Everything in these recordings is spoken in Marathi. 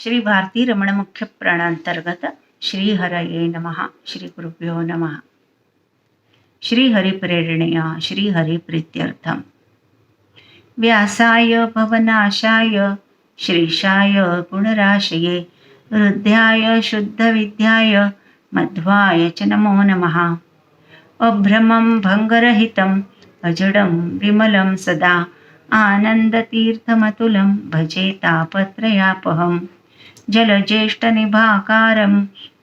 श्री भारती रमण मुख्य प्राणांतर्गत श्री हरये नमः. श्री गुरुभ्यो नमः. श्री हरि प्रेरणेया श्री हरि प्रीत्यर्थम. व्यासाय भवनाशाय श्रीशाय गुणराशये हृद्याय शुद्धविद्याय मध्वाय च नमो नमः. अभ्रमं भंगरहितं अजडं विमलं सदा आनन्दतीर्थमतुलं भजे तापत्रयापहं. जलज्येष्ठनिभाकारं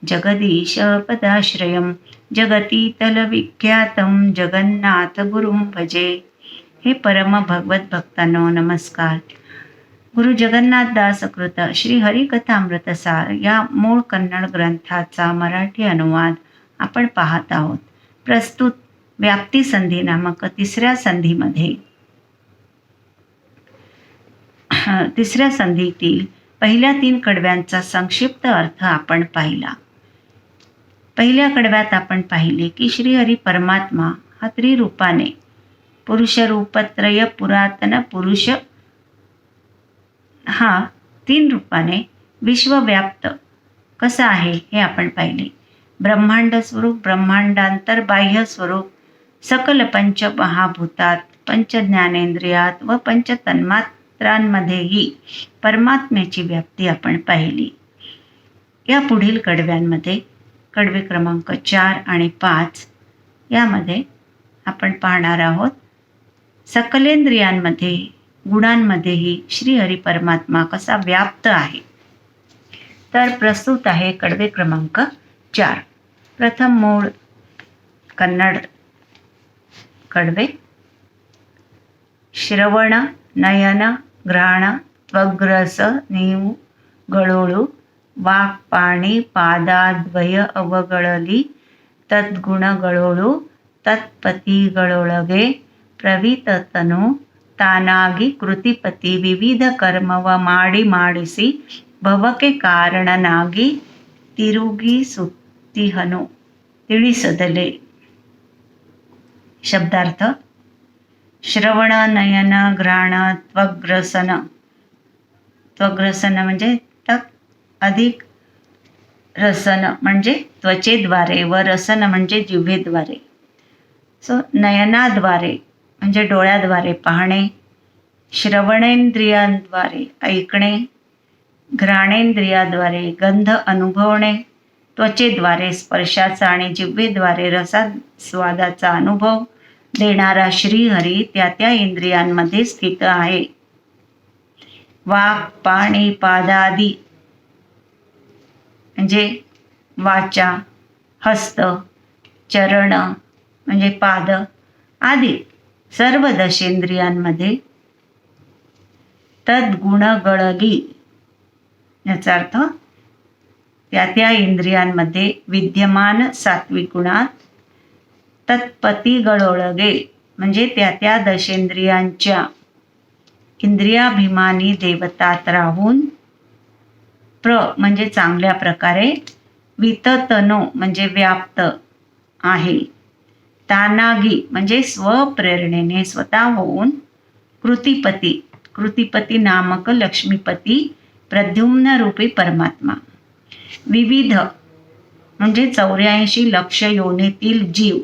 जगदीशपदाश्रयं जगतीतलविख्यातं जगन्नाथगुरुं भजे. हे परम भगवत भक्तांनो नमस्कार. गुरु जगन्नाथदास कृत श्री हरिकथामृतसार या मूळ कन्नड ग्रंथाचा मराठी अनुवाद आपण पाहत आहोत. प्रस्तुत व्याप्ती संधी नामक तिसऱ्या संधीतील पहिल्या 3 कडव्यांचा संक्षिप्त अर्थ आपण पाहिला. पहिल्या कडव्यात आपण पाहिले की श्री हरी परमात्मा हा त्रिरूपाने पुरुषरूपत्रय पुरातन पुरुष हा 3 रूपाने विश्वव्याप्त कसा आहे हे आपण पाहिले. ब्रह्मांड स्वरूप, ब्रह्मांडांतर बाह्य स्वरूप, सकल पंचमहाभूतात, पंचज्ञानेंद्रियात व पंचतन्मात्रांमध्येही परमात्म्याची व्याप्ती आपण पाहिली. या पुढील कडव्यांमध्ये कडवे क्रमांक 4 आणि 5 यामध्ये आपण पाहणार आहोत सकलेंद्रियांमध्ये गुणांमध्येही श्री हरी परमात्मा कसा व्याप्त आहे. तर प्रस्तुत आहे कडवे क्रमांक 4. प्रथम मूळ कन्नड कडवे. श्रवण नयन घ्राण त्वग्रस नीव गळोळू वाक पाणी पादाद्वय अवगळली तद्गुण गळोळू तत्पती गळोळगे प्रविततनु तानागी कृतिपती विविध कर्म व माडी माडिसी भवके कारणनागी तिरुगी सुत्तिहनु ತಿಳಿಸದಲೆ. शब्दार्थ. श्रवण नयन घ्राण त्वग्रसन. त्वग्रसन म्हणजे तक अधिक रसन म्हणजे त्वचेद्वारे व रसन म्हणजे जिव्हेद्वारे. सो नयनाद्वारे म्हणजे डोळ्याद्वारे पाहणे, श्रवणेंद्रियांद्वारे ऐकणे, घ्राणेंद्रियाद्वारे गंध अनुभवणे, त्वचेद्वारे स्पर्शाचा आणि जिव्हेद्वारे रसास्वादाचा अनुभव देणारा श्रीहरी त्या इंद्रियांमध्ये स्थित आहे. वाक पाणी पादादी म्हणजे वाचा, हस्त, चरण म्हणजे पाद आदी सर्व दशेंद्रियांमध्ये तद्गुण गळगी याचा अर्थ त्या इंद्रियांमध्ये विद्यमान सात्विक गुणात तत्पती गळोळगे म्हणजे त्या दशेंद्रियांच्या इंद्रियाभिमानी देवतात राहून म्हणजे चांगल्या प्रकारे विततनो म्हणजे व्याप्त आहे. तानागी म्हणजे स्वप्रेरणेने स्वतः होऊन कृतिपती नामक लक्ष्मीपती प्रद्युम्न रूपी परमात्मा. विविध म्हणजे 84 लक्ष योनीतील जीव.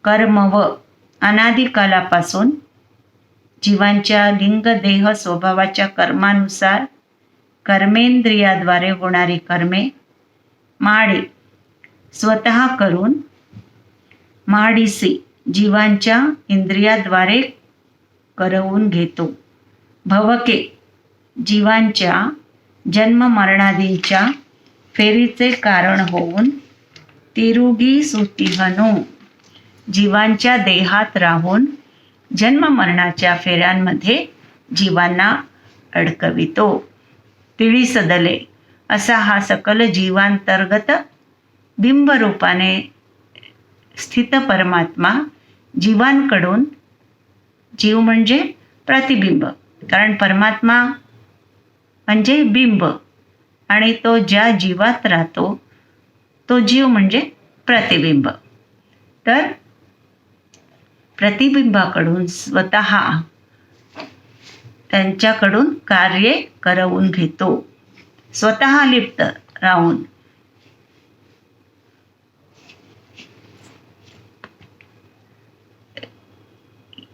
कर्म व अनादिकालापासून जीवांच्या लिंग देह स्वभावाच्या कर्मानुसार कर्मेंद्रियाद्वारे होणारी कर्मे माडी स्वतः करून माडिसी जीवांच्या इंद्रियाद्वारे करवून घेतो. भवके जीवांच्या जन्म मरणादींच्या फेरीचे कारण होऊन तिरुगी सुतिहनु जीवांच्या देहात राहून जन्म मरणाच्या फेऱ्यांमध्ये जीवांना अडकवितो. ತಿಳಿಸದಲೆ असा हा सकल जीवांतर्गत बिंबरूपाने स्थित परमात्मा जीवांकडून, जीव म्हणजे प्रतिबिंब, कारण परमात्मा म्हणजे बिंब आणि तो ज्या जीवात राहतो तो जीव म्हणजे प्रतिबिंब. तर प्रतिबिंबाकडून स्वतः त्यांच्याकडून कार्य करवून घेतो. स्वतः लिप्त राहून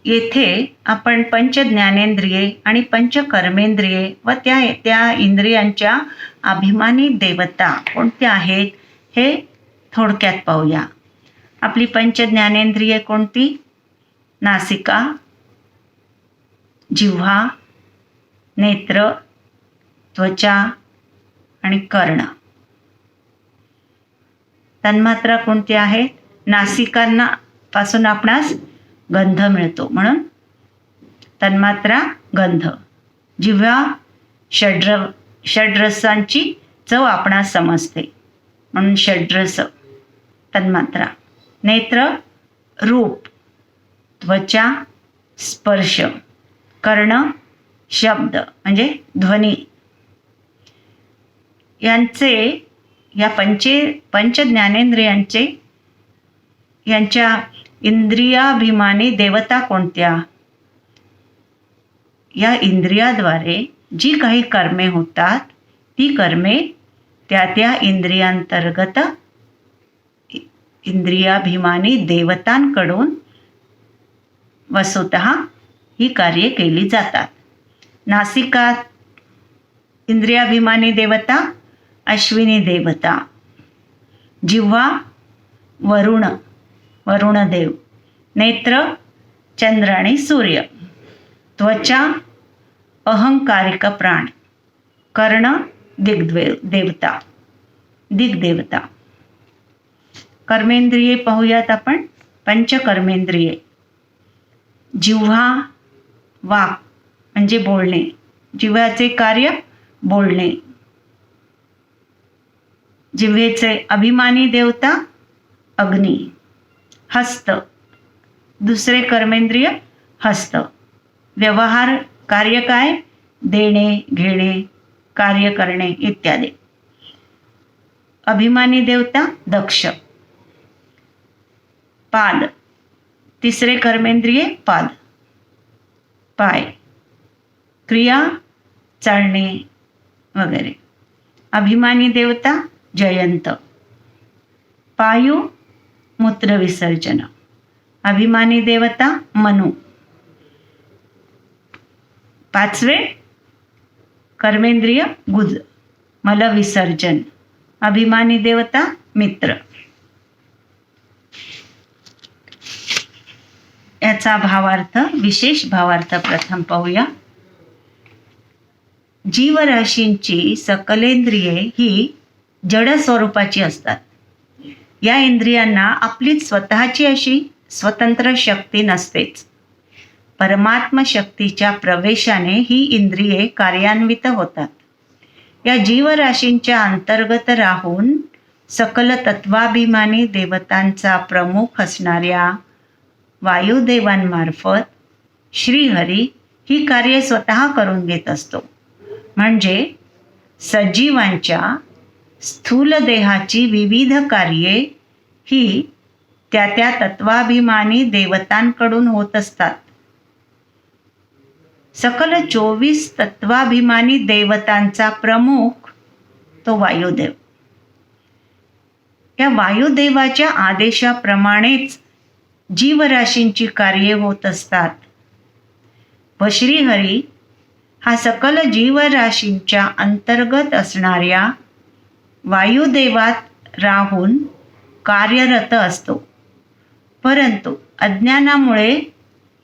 येथे आपण पंच ज्ञानेंद्रिये आणि पंच कर्मेंद्रिये व त्या इंद्रियांच्या अभिमानी देवता कोणत्या आहेत हे थोडक्यात पाहूया. आपली पंच ज्ञानेंद्रिये कोणती? नासिका, जिव्हा, नेत्र, त्वचा आणि कर्ण. तन्मात्रा कोणत्या आहेत? नासिकांना पासून आपणास गंध मिळतो म्हणून तन्मात्रा गंध. जिव्हा षड्रसांची चव आपणास समजते म्हणून षड्रस तन्मात्रा. नेत्र रूप, त्वचा स्पर्श, कर्ण शब्द म्हणजे ध्वनी. यांचे या पंच ज्ञानेंद्रियांचे यांच्या इंद्रियाभिमानी देवता कोणत्या? या इंद्रियाद्वारे जी काही कर्मे होतात ती कर्मे त्या इंद्रियांतर्गत इंद्रियाभिमानी देवतांकडून वस्तुतः ही कार्ये केली जातात. नासिकात इंद्रियाभिमानी देवता अश्विनी देवता. जिव्हा वरुणदेव. नेत्र चंद्र आणि सूर्य. त्वचा अहंकारिक प्राण. कर्ण दिग्देवता. कर्मेंद्रिये पाहूयात आपण. पंचकर्मेंद्रिये. जिव्हा वाक म्हणजे बोलणे. जिव्हाचे कार्य बोलणे. जिव्हेचे अभिमानी देवता अग्नी. हस्त दुसरे कर्मेंद्रिय हस्त. व्यवहार कार्य काय? देणे घेणे कार्य करणे इत्यादी. अभिमानी देवता दक्ष. पाद तिसरे कर्मेंद्रिय पाद पाय. क्रिया चालणे वगैरे. अभिमानी देवता जयंत. पायू मूत्र विसर्जन. अभिमानी देवता मनु. पाचवे कर्मेंद्रिय गुज मल विसर्जन. अभिमानी देवता मित्र. याचा भावार्थ विशेष भावार्थ प्रथम पाहूया. जीवराशींची सकलेंद्रिये ही जड स्वरूपाची असतात. या इंद्रियांना आपलीच स्वतःची अशी स्वतंत्र शक्ती नसतेच. परमात्म शक्तीच्या प्रवेशाने ही इंद्रिये कार्यान्वित होतात. या जीवराशींच्या अंतर्गत राहून सकल तत्वाभिमानी देवतांचा प्रमुख असणाऱ्या वायुदेवांमार्फत श्रीहरी ही कार्ये स्वतः करून घेत असतो. म्हणजे सजीवांच्या स्थूल देहाची विविध कार्ये ही त्या तत्वाभिमानी देवतांकडून होत असतात. सकल 24 तत्वाभिमानी देवतांचा प्रमुख तो वायुदेव. या वायुदेवाच्या आदेशाप्रमाणेच जीवराशींची कार्ये होत असतात व श्रीहरी हा सकल जीवराशींच्या अंतर्गत असणाऱ्या वायुदेवात राहून कार्यरत असतो. परंतु अज्ञानामुळे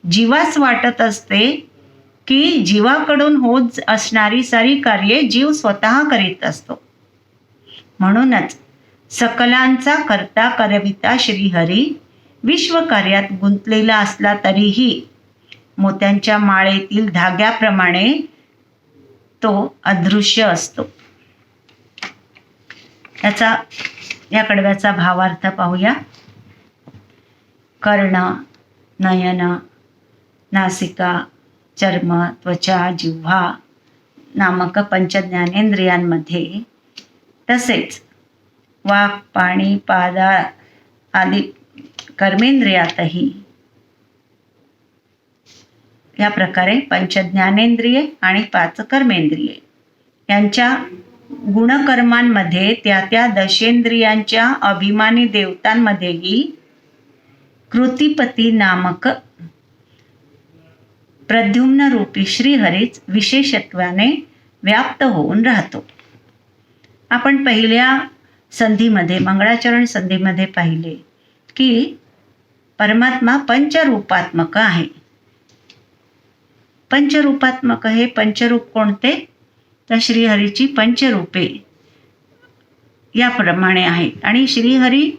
जीवास वाटत असते की जीवाकडून होत असणारी सारी कार्ये जीव स्वतः करीत असतो. म्हणूनच सकलांचा करता करविता श्रीहरी विश्वकार्यात गुंतलेला असला तरीही मोत्यांच्या माळेतील धाग्याप्रमाणे तो अदृश्य असतो. या कडव्याचा भावार्थ पाहूया. कर्ण, नयन, नासिका, चर्म, त्वचा, जिव्हा नामक पंचज्ञानेंद्रियांमध्ये तसेच वाक, पाणी, पादा आदी कर्मेंद्रियातही या प्रकारे पंचज्ञानेंद्रिये आणि 5 कर्मेंद्रिये यांच्या गुणकर्मांमध्ये त्या त्या दशेंद्रियांच्या अभिमानी देवतांमध्येही कृतिपती नामक प्रद्युम्न रूपी श्रीहरीच विशेषत्वाने व्याप्त होऊन राहतो. आपण पहिल्या संधीमध्ये, मंगळाचरण संधीमध्ये पाहिले की परमात्मा पंचरूपात्मक आहे. पंचरूपात्मक हे पंचरूप कोणते? तर श्रीहरीची पंचरूपे याप्रमाणे आहेत. आणि श्रीहरी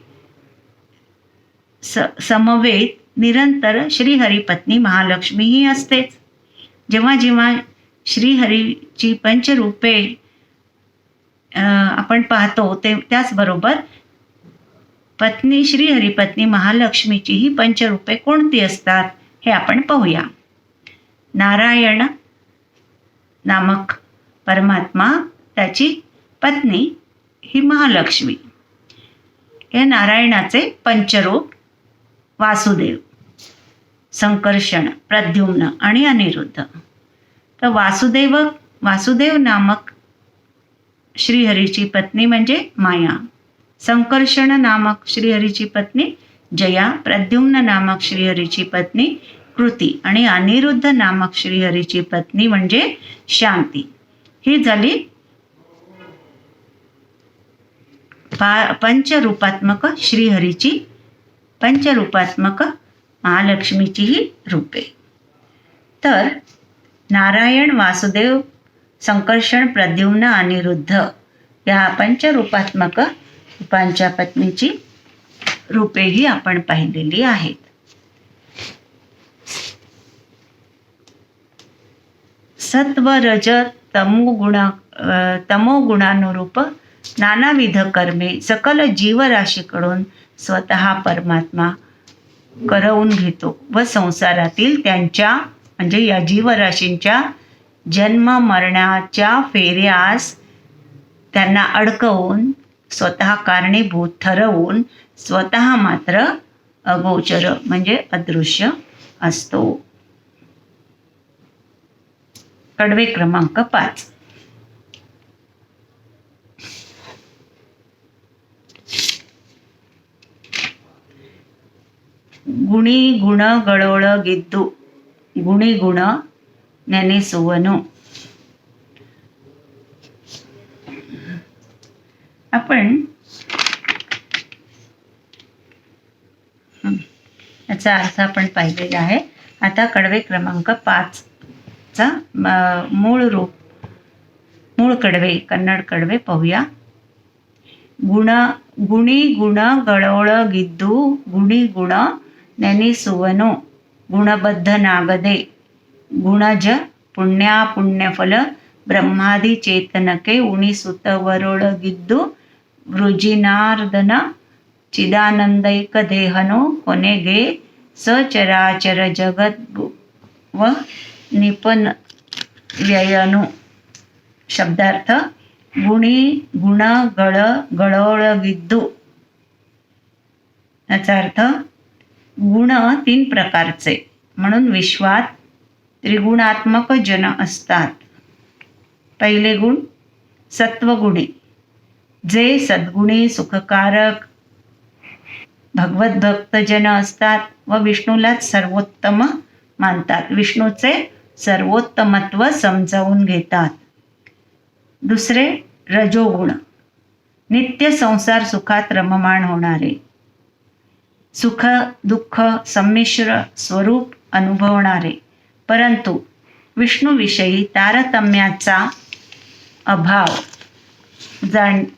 समवेत निरंतर श्रीहरी पत्नी महालक्ष्मी ही असतेच. जेव्हा जेव्हा श्रीहरीची पंचरूपे आपण पाहतो त्याचबरोबर पत्नी श्रीहरी पत्नी महालक्ष्मीची ही पंचरूपे कोणती असतात हे आपण पाहूया. नारायण नामक परमात्मा, त्याची पत्नी ही महालक्ष्मी. हे नारायणाचे पंचरूप वासुदेव, संकर्षण, प्रद्युम्न आणि अनिरुद्ध. तर वासुदेव नामक श्रीहरीची पत्नी म्हणजे माया, संकर्षण नामक श्रीहरीची पत्नी जया, प्रद्युम्न नामक श्रीहरीची पत्नी कृती आणि अनिरुद्ध नामक श्रीहरीची पत्नी म्हणजे शांती. ही झाली पंचरूपात्मक श्रीहरीची, पंचरूपात्मक महालक्ष्मीची ही रूपे. तर नारायण, वासुदेव, संकर्षण, प्रद्युम्न, अनिरुद्ध या पंचरूपात्मक रूपांच्या पत्नीची रूपेही आपण पाहिलेली आहेत. सत्व, रज, तमो गुणानुरूप नानाविध कर्मे सकल जीवराशीकडून स्वतः परमात्मा करवून घेतो व संसारातील त्यांच्या म्हणजे या जीवराशींच्या जन्म मरणाच्या फेऱ्यास त्यांना अडकवून स्वतः कारणीभूत ठरवून स्वतः मात्र अगोचर म्हणजे अदृश्य असतो. कडवे क्रमांक 5. गुणी गुण गळोळ गिद्दू गुणी गुण नेनेसुवनु. आपण याचा अर्थ आपण पाहिलेला आहे. आता कडवे क्रमांक 5 चा मूळ कडवे, कन्नड कडवे पाहूया. गुणी गुण गळोळ गिद्दू गुणी गुण नेनिसुवनु गुणबद्ध नागदे गुणज पुण्या पुण्यफल ब्रह्मादी चेतनके उणिसुत वरोळगिದ್ದು ವೃಜಿನಾರ್ದನ ಚಿದಾನಂದೈಕ ದೇಹನು ಕೊನೆಗೆ ಸಚರಾಚರ ಜಗದ್ಗುವ ನಿಪನ್ ವ್ಯಯನು. शब्दार्थ गुणी गुण गळोळगिದ್ದು याचा अर्थ गुण 3 प्रकारचे म्हणून विश्वात त्रिगुणात्मक जन असतात. पहिले गुण सत्वगुणी, जे सद्गुणी सुखकारक भगवत भक्त जन असतात व विष्णूलाच सर्वोत्तम मानतात, विष्णूचे सर्वोत्तमत्व समजावून घेतात. दुसरे रजोगुण, नित्य संसार सुखात रममाण होणारे, सुख दुःख संमिश्र स्वरूप अनुभवणारे, परंतु विष्णूविषयी तारतम्याचा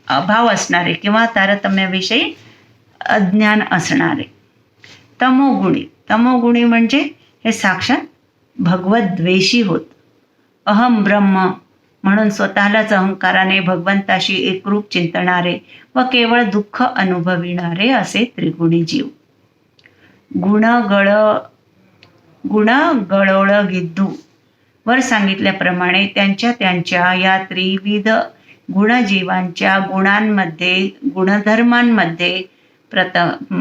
अभाव असणारे किंवा तारतम्याविषयी अज्ञान असणारे. तमोगुणी म्हणजे हे साक्षात भगवत द्वेषी होत, अहम ब्रह्म म्हणून स्वतःलाच अहंकाराने भगवंताशी एकरूप चिंतणारे व केवळ दुःख अनुभविणारे असे त्रिगुणी जीव. गुण गळोळगिದ್ದು वर सांगितल्याप्रमाणे त्यांच्या या त्रिविध गुणजीवांच्या गुणधर्मांमध्ये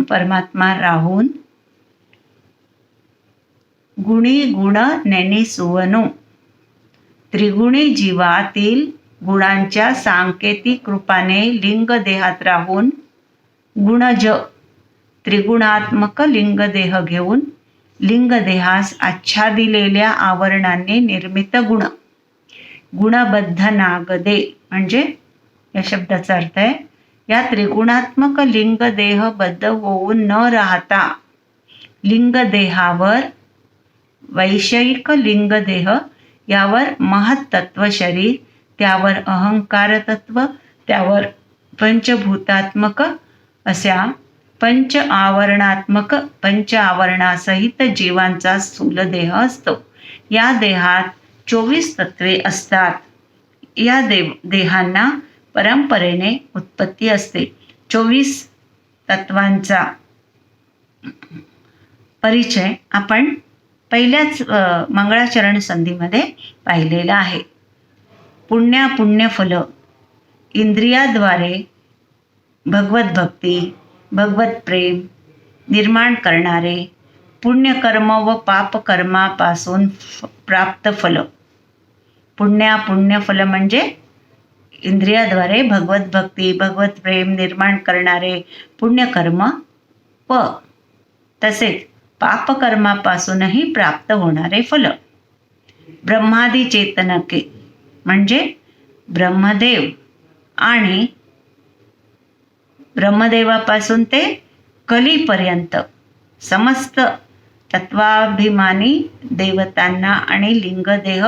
परमात्मा राहून गुणी गुण नेनिसुवनु त्रिगुणी जीवातील गुणांच्या सांकेतिक रूपाने लिंग देहात राहून गुणज त्रिगुणात्मक लिंगदेह घेऊन लिंगदेहास आच्छादिलेल्या आवरणाने निर्मित गुण गुणबद्ध नागदे म्हणजे या शब्दाचा अर्थ आहे या त्रिगुणात्मक लिंगदेह बद्ध होऊन न राहता लिंगदेहावर वैषयिक लिंगदेह यावर महत्तत्व शरीर त्यावर अहंकार तत्व त्यावर पंचभूतात्मक अशा पंच आवरणासहित जीवांचा स्थूल देह असतो. या देहात 24 तत्वे असतात. या देहांना परंपरेने उत्पत्ती असते. 24 तत्वांचा परिचय आपण पहिल्याच मंगळाचरण संधीमध्ये पाहिलेला आहे. पुण्यफल इंद्रियाद्वारे भगवत भक्ती भगवत प्रेम निर्माण करणारे पुण्यकर्म व पापकर्मापासून प्राप्त फल. पुण्यफल म्हणजे इंद्रियाद्वारे भगवत भक्ती भगवत प्रेम निर्माण करणारे पुण्यकर्म व तसेच पापकर्मापासूनही प्राप्त होणारे फल. ब्रह्मादी चेतनके म्हणजे ब्रह्मदेव आणि ब्रह्मदेवापासून ते कलीपर्यंत समस्त तत्वाभिमानी देवतांना आणि लिंगदेह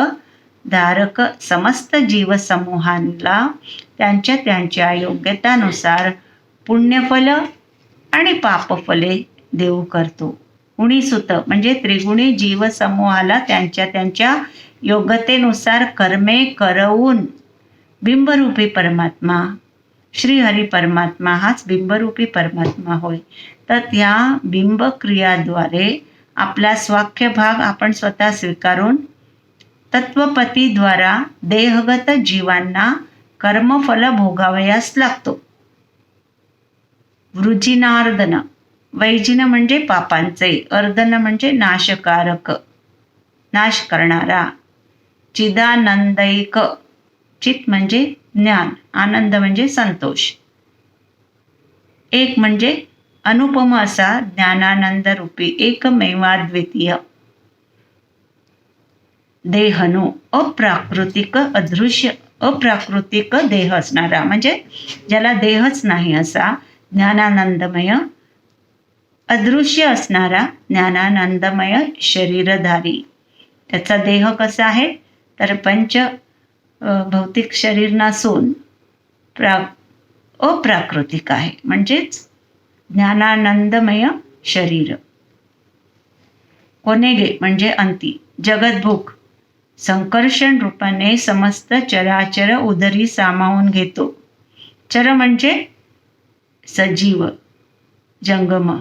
धारक समस्त जीवसमूहांना त्यांच्या योग्यतानुसार पुण्यफल आणि पापफले देऊ करतो. उणीसुत म्हणजे त्रिगुणी जीवसमूहाला त्यांच्या योग्यतेनुसार कर्मे करवून बिंबरूपी परमात्मा श्रीहरी परमात्मा हाच बिंबरूपी परमात्मा होय. तर या बिंबक्रियाद्वारे आपला स्वाख्य भाग आपण स्वतः स्वीकारून तत्वपतीद्वारा देहगत जीवांना कर्मफल भोगावयास लागतो. वृजिनार्दन वैजिन म्हणजे पापांचे, अर्दन म्हणजे नाशकारक नाश करणारा. चिदानंदैक चित म्हणजे ज्ञान, आनंद म्हणजे संतोष. एक म्हणजे अनुपम असा ज्ञानानंद रूपी एकमेवाद्वितीय देहनो अप्राकृतिक अदृश्य अप्राकृतिक देह असणारा म्हणजे ज्याला देहच नाही असा ज्ञानानंदमय अदृश्य असणारा ज्ञानानंदमय शरीरधारी. त्याचा देह कसा आहे तर पंच भौतिक शरीर नसून अप्राकृतिक आहे म्हणजेच ज्ञानानंदमय शरीर. कोनेगे म्हणजे अंती. जगद्भूक संकर्षण रूपाने समस्त चराचर उदरी सामावून घेतो. चर म्हणजे सजीव जंगम,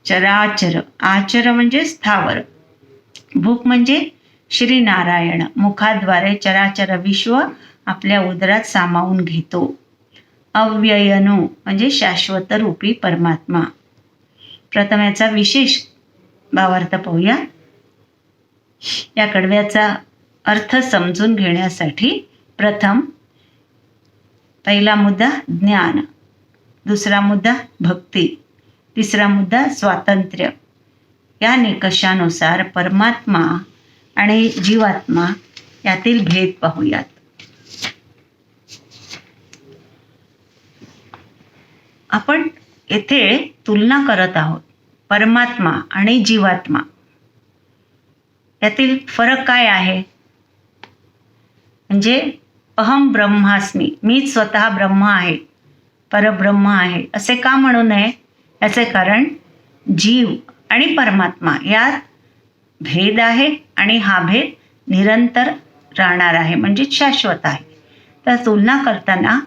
चराचर, आचर म्हणजे स्थावर, भूक म्हणजे श्रीनारायण मुखाद्वारे चराचर विश्व आपल्या उदरात सामावून घेतो. अव्ययनो म्हणजे शाश्वत रूपी परमात्मा. प्रथम याचा विशेष भावार्थ पाहूया. या कडव्याचा अर्थ समजून घेण्यासाठी प्रथम पहिला मुद्दा ज्ञान, दुसरा मुद्दा भक्ती, तिसरा मुद्दा स्वातंत्र्य. या निकषानुसार परमात्मा आणि जीवात्मा यातील भेद पाहूयात. आपण येथे तुलना करत आहोत परमात्मा आणि जीवात्मा यातील फरक काय आहे. म्हणजे अहम ब्रह्मास्मी, मीच स्वतः ब्रह्म आहे, परब्रह्म आहे असे का म्हणू नये. याचे कारण जीव आणि परमात्मा यात भेद आहे आणि हा भेद निरंतर राहणार आहे म्हणजे शाश्वत आहे. तर तुलना करताना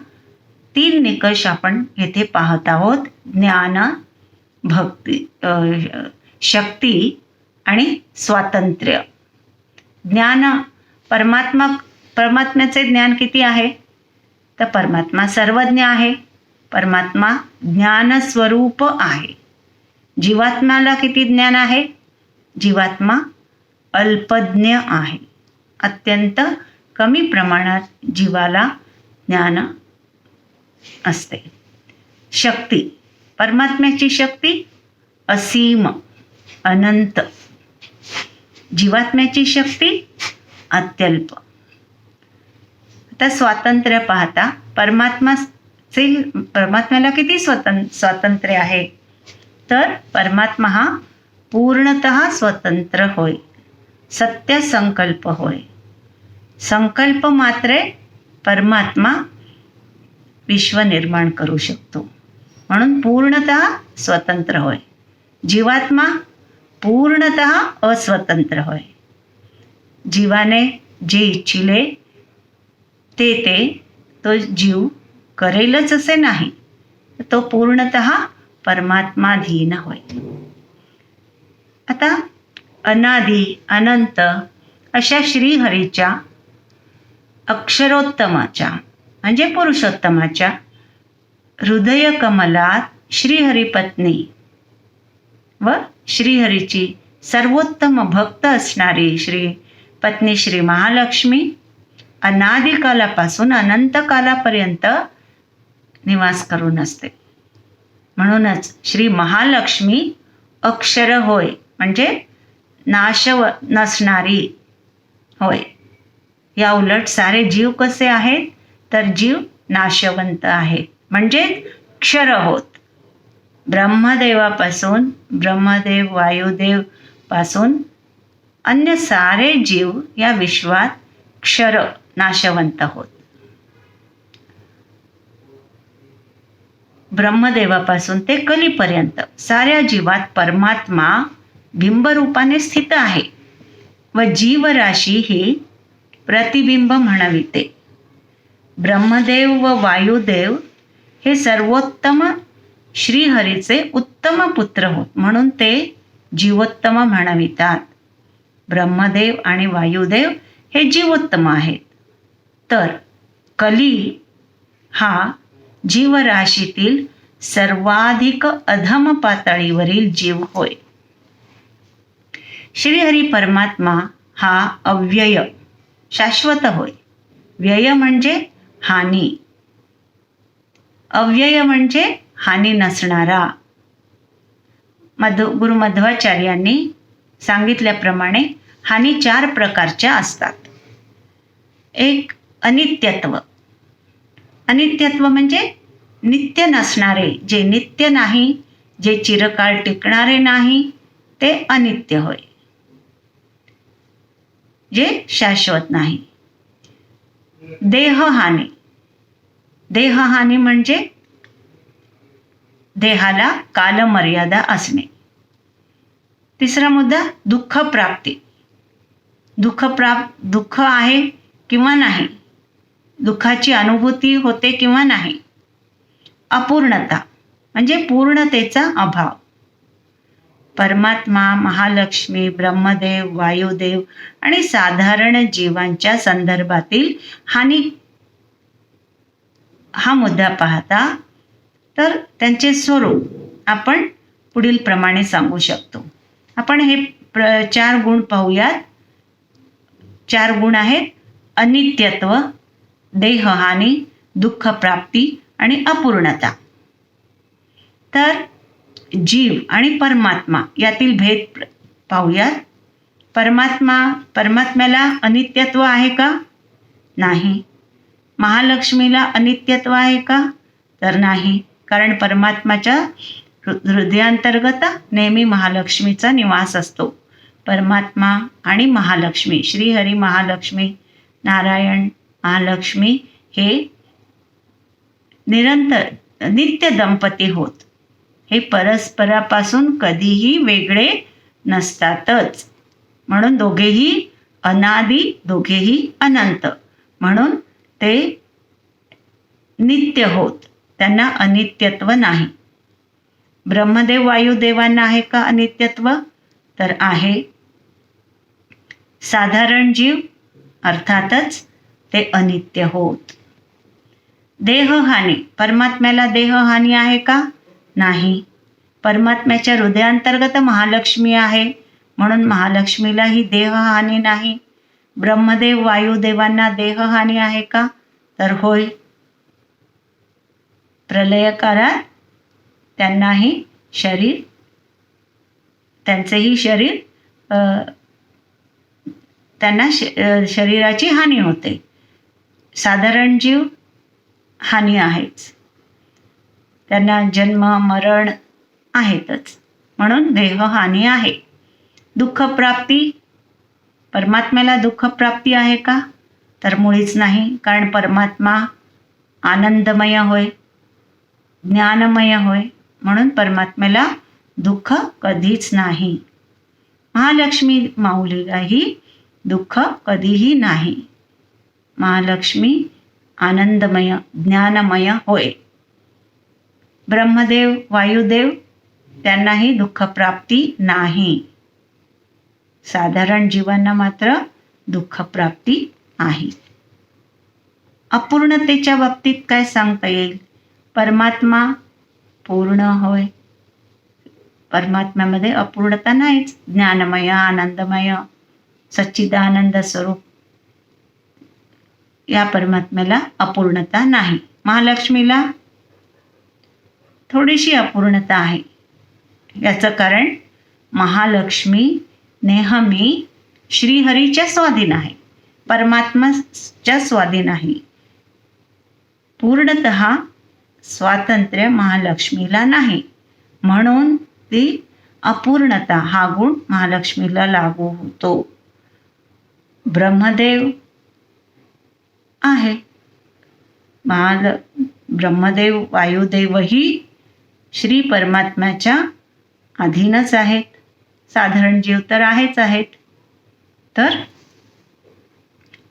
3 निकष आपण येथे पाहत आहोत. ज्ञान, भक्ती, शक्ती आणि स्वातंत्र्य. ज्ञान, परमात्म्याचे ज्ञान किती आहे तर परमात्मा सर्वज्ञ आहे, परमात्मा ज्ञानस्वरूप आहे. जीवात्म्याला किती ज्ञान आहे, जीवात्मा अल्पज्ञ आहे, अत्यंत कमी प्रमाणात जीवाला ज्ञान असते. शक्ती, परमात्म्याची शक्ती असीम अनंत, जीवात्म्याची शक्ती अत्यल्प. आता स्वातंत्र्य पाहता परमात्म्याला किती स्वातंत्र्य आहे, तर परमात्मा हा पूर्णतः स्वतंत्र होय, सत्य संकल्प होय. संकल्प मात्रे परमात्मा विश्व निर्माण करू शकतो, म्हणून पूर्णतः स्वतंत्र होय. जीवात्मा पूर्णतः अस्वतंत्र होय. जीवाने जे इच्छिले ते तो जीव करेलच असे नाही, तो पूर्णतः परमात्माधीन होय. आता अनादी अनंत अशा श्रीहरीच्या अक्षरोत्तमाच्या म्हणजे पुरुषोत्तमाच्या हृदय कमलात श्रीहरिपत्नी व श्रीहरीची सर्वोत्तम भक्त असणारी पत्नी श्री महालक्ष्मी अनादिकालापासून अनंत कालापर्यंत निवास करून असते. म्हणूनच श्री महालक्ष्मी अक्षर होय, म्हणजे नाश नसणारी होय. या उलट सारे जीव कसे आहेत, तर जीव नाशवंत आहेत, म्हणजे क्षर होत. ब्रह्मदेव वायुदेव पासून अन्य सारे जीव या विश्वात क्षर नाशवंत होत. ब्रह्मदेवापासून ते कलीपर्यंत साऱ्या जीवात परमात्मा बिंबरूपाने स्थित आहे व जीवराशी ही प्रतिबिंब म्हणविते. ब्रह्मदेव व वायुदेव हे सर्वोत्तम श्रीहरीचे उत्तम पुत्र होत, म्हणून ते जीवोत्तम म्हणवितात. ब्रह्मदेव आणि वायुदेव हे जीवोत्तम आहेत, तर कली हा जीवराशीतील सर्वाधिक अधम पातळीवरील जीव होय. श्रीहरी परमात्मा हा अव्यय शाश्वत होय. व्यय म्हणजे हानी, अव्यय म्हणजे हानी नसणारा. गुरु मध्वाचार्यांनी सांगितल्याप्रमाणे हानी 4 प्रकारच्या असतात. एक अनित्यत्व. अनित्यत्व म्हणजे नित्य नसणारे, जे नित्य नाही, जे चिरकाळ टिकणारे नाही, ते अनित्य होय, जे शाश्वत नाही. देहहानी. देहहानी म्हणजे देहाला कालमर्यादा असणे. तिसरा मुद्दा दुःख प्राप्ती. दुःख आहे किंवा नाही, दुःखाची अनुभूती होते किंवा नाही. अपूर्णता म्हणजे पूर्णतेचा अभाव. परमात्मा, महालक्ष्मी, ब्रह्मदेव, वायुदेव आणि साधारण जीवांच्या संदर्भातील हानी हा मुद्दा पाहता तर त्यांचे स्वरूप आपण पुढील प्रमाणे सांगू शकतो. आपण हे 4 गुण पाहूयात. 4 गुण आहेत: अनित्यत्व, देहहानी, दुःख प्राप्ती आणि अपूर्णता. तर जीव आणि परमात्मा यातील भेद पाहूयात. परमात्म्याला अनित्यत्व आहे का? नाही. महालक्ष्मीला अनित्यत्व आहे का? तर नाही, कारण परमात्माच्या हृदयांतर्गत नेहमी महालक्ष्मीचा निवास असतो. परमात्मा आणि महालक्ष्मी, श्रीहरी महालक्ष्मी, नारायण महालक्ष्मी हे निरंतर नित्य दंपती होत. हे परस्परापासून कधीही वेगळे नसतातच. म्हणून दोघेही अनादी, दोघेही अनंत, म्हणून ते नित्य होत, त्यांना अनित्यत्व नाही. ब्रह्मदेव वायुदेवांना आहे का अनित्यत्व? तर आहे. साधारण जीव अर्थातच ते अनित्य होत. देहहानी. परमात्म्याला देहहानी आहे का? नाही. परमात्म्याच्या हृदयांतर्गत महालक्ष्मी आहे, म्हणून महालक्ष्मीला ही देहहानी नाही. ब्रह्मदेव वायुदेवांना देहहानी आहे का? तर होय. प्रलयकारात त्यांचेही शरीर त्यांना शरीराची हानी होते. साधारण जीव हानी आहेच, त्यांना जन्म मरण आहेतच, म्हणून देहहानी आहे. दुःखप्राप्ती, परमात्म्याला दुःखप्राप्ती आहे का? तर मुळीच नाही. कारण परमात्मा आनंदमय होय, ज्ञानमय होय, म्हणून परमात्म्याला दुःख कधीच नाही. महालक्ष्मी माऊलीलाही दुःख कधीही नाही. महालक्ष्मी आनंदमय ज्ञानमय होय. ब्रह्मदेव वायुदेव त्यांनाही दुःखप्राप्ती नाही. साधारण जीवांना मात्र दुःखप्राप्ती आहे. अपूर्णतेच्या बाबतीत काय सांगता येईल? परमात्मा पूर्ण होय, परमात्म्यामध्ये अपूर्णता नाहीच. ज्ञानमय आनंदमय सच्चिदानंद स्वरूप या परमात्म्याला अपूर्णता नाही. महालक्ष्मीला थोडीशी अपूर्णता आहे. याचं कारण महालक्ष्मी नेहमी श्रीहरीच्या स्वाधीन आहे, परमात्माच्या स्वाधीन आहे. पूर्णतः स्वातंत्र्य महालक्ष्मीला नाही, म्हणून ती अपूर्णता हा गुण महालक्ष्मीला लागू होतो. ब्रह्मदेव आहे, ब्रह्मदेव वायुदेवही श्री परमात्म्याच्या अधीनच आहेत. साधारण जीव तर आहेत. तर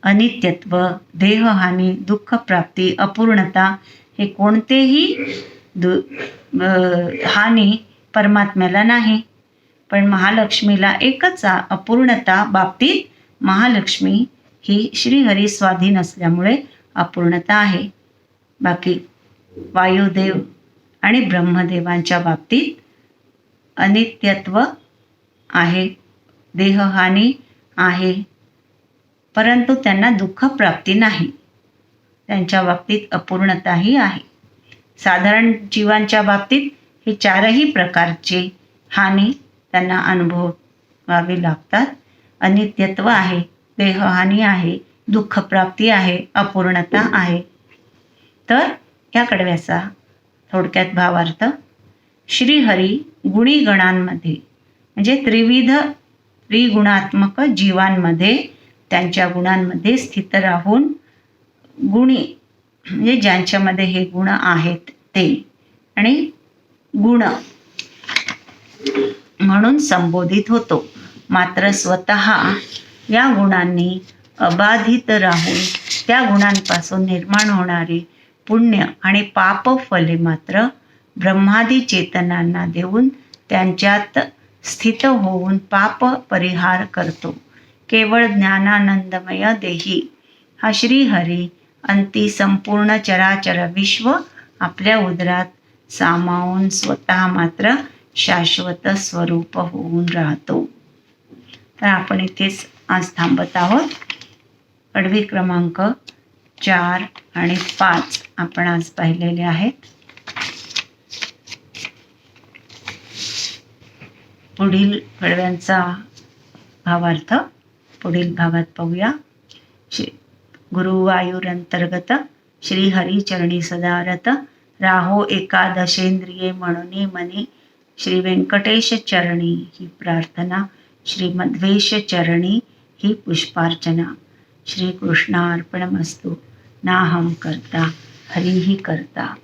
अनित्यत्व, देहहानी, दुःखप्राप्ती, अपूर्णता हे कोणतेही हानी परमात्म्याला नाही. पण महालक्ष्मीला एकच अपूर्णता बाबतीत महालक्ष्मी ही श्रीहरी स्वाधीन असल्यामुळे अपूर्णता आहे. बाकी वायुदेव आणि ब्रह्मदेवांच्या बाबतीत अनित्यत्व आहे, देहहानी आहे, परंतु त्यांना दुःखप्राप्ती नाही. त्यांच्या बाबतीत अपूर्णताही आहे. साधारण जीवांच्या बाबतीत हे चारही प्रकारचे हानी त्यांना अनुभवावी लागतात. अनित्यत्व आहे, देहहानी आहे, दुःखप्राप्ती आहे, अपूर्णता आहे. तर या कडव्याचा थोडक्यात भावार्थ, श्रीहरी गुणीगणांमध्ये म्हणजे त्रिगुणात्मक जीवांमध्ये, त्यांच्या गुणांमध्ये स्थित राहून गुणी म्हणजे ज्यांच्यामध्ये हे गुण आहेत ते, आणि गुण म्हणून संबोधित होतो. मात्र स्वतः या गुणांनी अबाधित राहून त्या गुणांपासून निर्माण होणारी पुण्य आणि पाप फले मात्र ब्रह्मादी चेतनांना देऊन त्यांच्यात स्थित होऊन पाप परिहार करतो. केवळ ज्ञानानंदमय देही हा श्रीहरी अंती संपूर्ण चराचर विश्व आपल्या उदरात सामावून स्वतः मात्र शाश्वत स्वरूप होऊन राहतो. तर आपण इथेच आज थांबत आहोत. कडवी क्रमांक 4 आणि 5 आपण आज पाहिलेले आहेत. पुढील कडव्यांचा भावार्थ पुढील भागात पाहूया. गुरुवायूरंतर्गत श्रीहरिचरणी सदारत राहो एकादशेंद्रिये म्हणून मनी श्री व्यंकटेश चरणी ही प्रार्थना, श्री मध्वेश चरणी ही पुष्पार्चना. श्रीकृष्णार्पणमस्तु. नाहं कर्ता हरिः कर्ता.